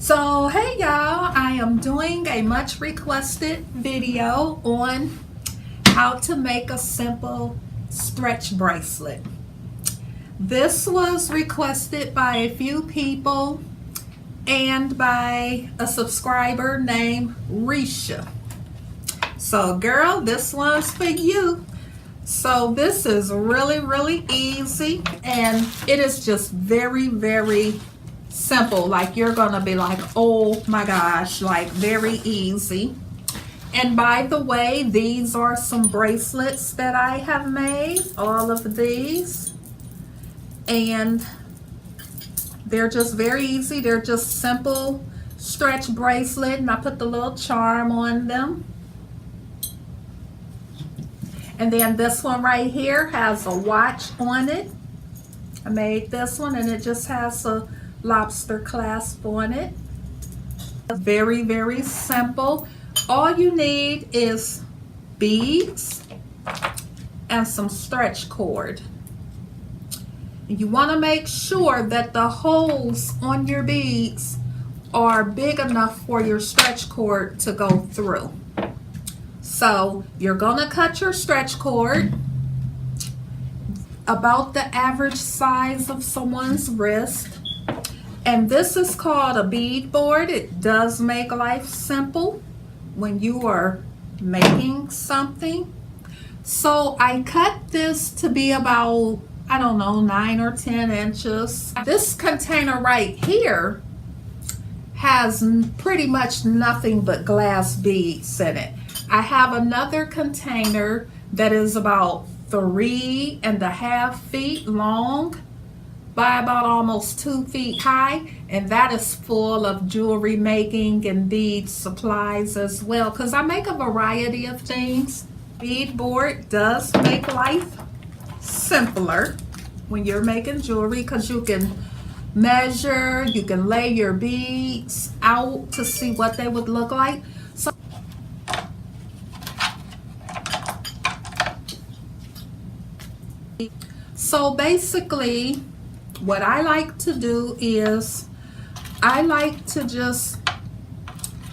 So hey y'all, I am doing a much requested video on how to make a simple stretch bracelet. This was requested by a few people and by a subscriber named Risha. So girl, this one's for you. So this is really easy, and it is just very simple. Like, you're gonna be like, oh my gosh, like very easy. And by the way, these are some bracelets that I have made, all of these, and they're just very easy. They're just simple stretch bracelet, and I put the little charm on them. And then this one right here has a watch on it. I made this one, and it just has a lobster clasp on it. Very simple. All you need is beads and some stretch cord. You want to make sure that the holes on your beads are big enough for your stretch cord to go through. So you're gonna cut your stretch cord about the average size of someone's wrist. And this is called a bead board. It does make life simple when you are making something. So I cut this to be about, I don't know, 9 or 10 inches. This container right here has pretty much nothing but glass beads in it. I have another container that is about 3.5 feet long by about almost 2 feet high, and that is full of jewelry making and bead supplies as well, because I make a variety of things. Bead board does make life simpler when you're making jewelry, because you can measure, you can lay your beads out to see what they would look like. So basically, what I like to do is I like to just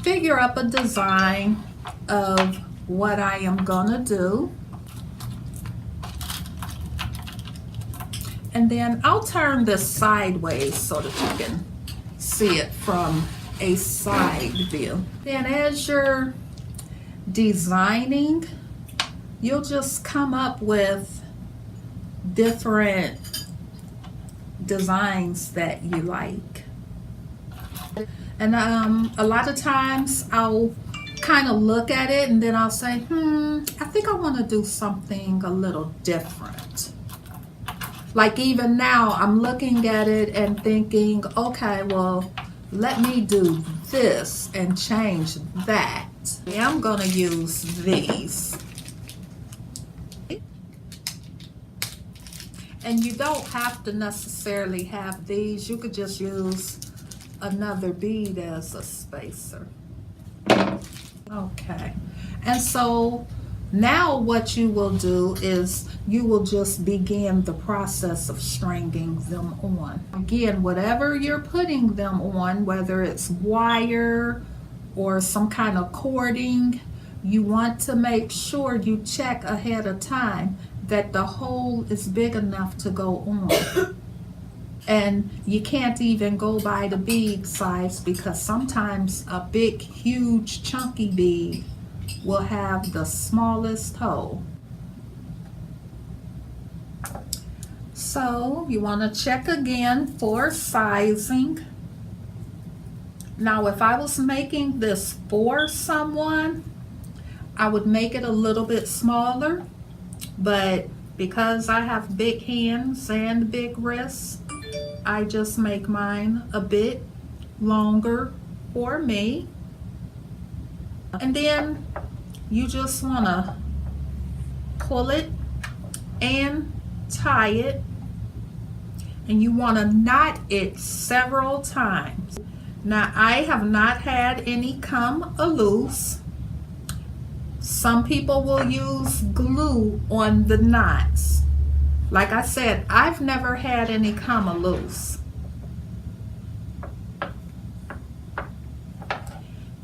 figure up a design of what I am gonna do, and then I'll turn this sideways so that you can see it from a side view. Then as you're designing, you'll just come up with different designs that you like. And a lot of times I'll kind of look at it and then I'll say, I think I want to do something a little different. Like even now I'm looking at it and thinking, okay, well, let me do this and change that. I'm gonna use these. And you don't have to necessarily have these. You could just use another bead as a spacer. Okay. And so now what you will do is you will just begin the process of stringing them on. Again, whatever you're putting them on, whether it's wire or some kind of cording, you want to make sure you check ahead of time that the hole is big enough to go on. And you can't even go by the bead size, because sometimes a big, huge, chunky bead will have the smallest hole. So you want to check again for sizing. Now, if I was making this for someone, I would make it a little bit smaller. But because I have big hands and big wrists, I just make mine a bit longer for me. And then you just want to pull it and tie it, and you want to knot it several times. Now, I have not had any come loose. Some people will use glue on the knots. Like I said, I've never had any come loose.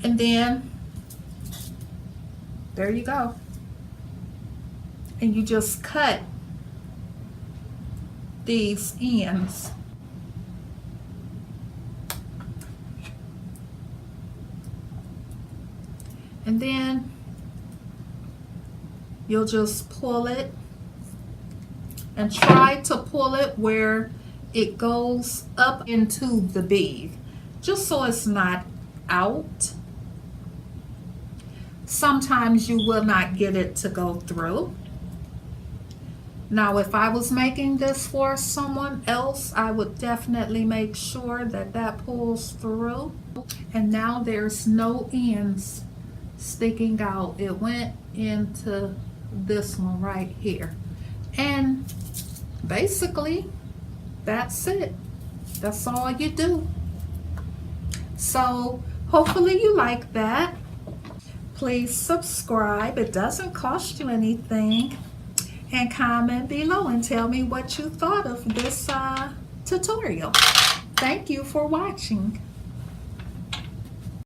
And then there you go. And you just cut these ends. And then you'll just pull it and try to pull it where it goes up into the bead, just so it's not out. Sometimes you will not get it to go through. Now, if I was making this for someone else, I would definitely make sure that that pulls through. And now there's no ends sticking out. It went into this one right here. And basically, that's it. That's all you do. So hopefully you like that. Please subscribe. It doesn't cost you anything. And comment below and tell me what you thought of this tutorial. Thank you for watching.